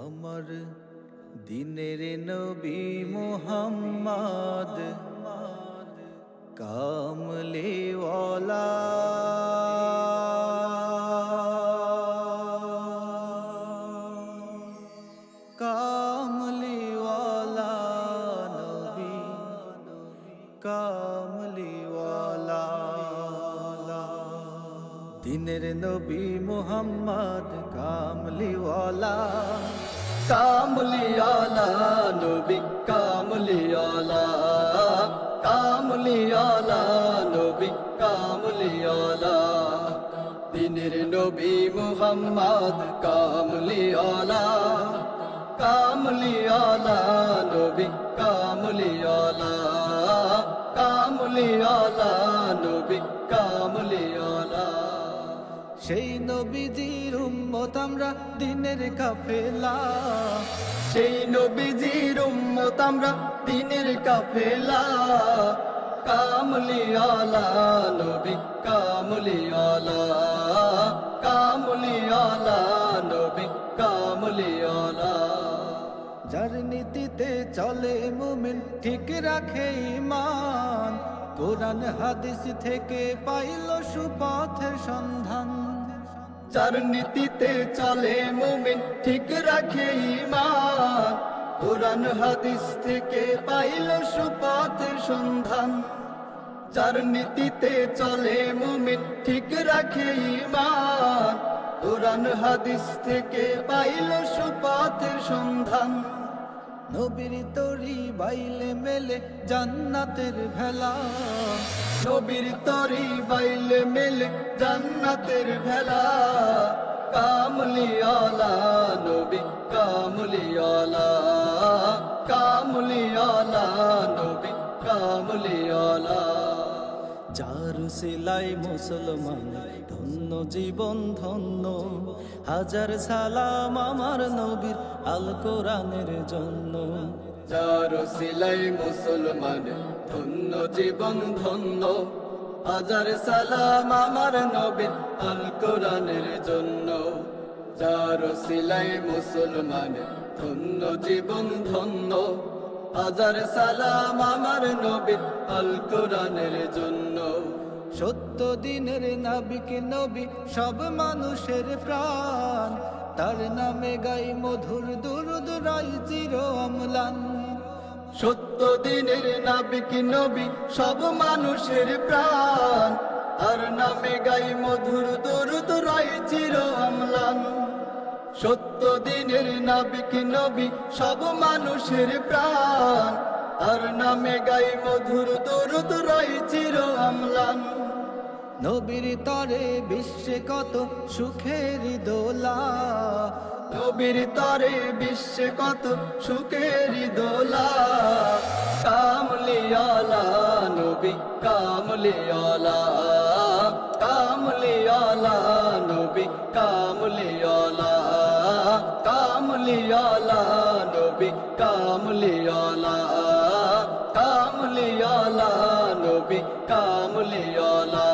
আমার দিনের নবী মুহাম্মদ কামলিওয়ালা কামলিওয়ালা নবী কামলিওয়ালা দিনের নবী মুহাম্মদ কামলিওয়ালা কামলিওয়ালা নবী কামলিওয়ালা কামলিওয়ালা নবী কামলিওয়ালা দিনের নবী মুহাম্মদ কামলিওয়ালা কামলিওয়ালা নবী কামলিওয়ালা কামলিওয়ালা নবী কামলিওয়ালা সেই নবীজির উম্মত আমরা দিনের কাফেলা সেই নবীজির উম্মত আমরা দিনের কাফেলা কামলিওয়ালা নবী কামলিওয়ালা কামলিওয়ালা নবী কামলিওয়ালা যার নীতিতে চলে মুমিন ঠিক রাখে ঈমান কোরআন হাদিস থেকে পাইল সুপথের সন্ধান যার নীতিতে চলে মুমিন ঠিক রাখে ঈমান কোরআন হাদিস থেকে পাইল সুপথের সন্ধান যার নীতিতে চলে মুমিন ঠিক রাখে ঈমান কোরআন হাদিস থেকে পাইল সুপথের সন্ধান নবীর তরি বাইলে মেলে জান্নাতের ভেলা নবীর তরি বাইলে মেলে জান্নাতের ভেলা কামলিওয়ালা নবী কামলিওয়ালা কামলিওয়ালা নবী কামলিওয়ালা যার সিলাই মুসলমান ধন্য জীবন ধন্য হাজার সালাম আমার নবীর আল কোরআনের জন্য যার সিলাই মুসলমান ধন্য জীবন ধন্য হাজার সালাম আমার নবীর আল কোরআনের জন্য যার সিলাই মুসলমান ধন্য জীবন ধন্য হাজার সালাম আমার নবীর আল কোরআনের জন্য সত্য দিনের নাবিক নবী সব মানুষের প্রাণ তার নামে গাই মধুর দুরুদ রাই চির অম্লান সত্য দিনের নাবিক নবী সব মানুষের প্রাণ তার নামে গাই মধুর দরুদ রায় চির অম্লান সত্য দিনের নাবিক নবী সব মানুষের প্রাণ তার নামে গাই মধুর দরুদ রায় চির অম্লান নবীর তরে বিশ্বে কত সুখের দোলা নবীর তরে বিশ্বে কত সুখের দোলা কামলিওয়ালা নবী কামলিওয়ালা কামলিওয়ালা নবী কামলিওয়ালা কামলিওয়ালা নবী কামলিওয়ালা কামলিওয়ালা নবী কামলিওয়ালা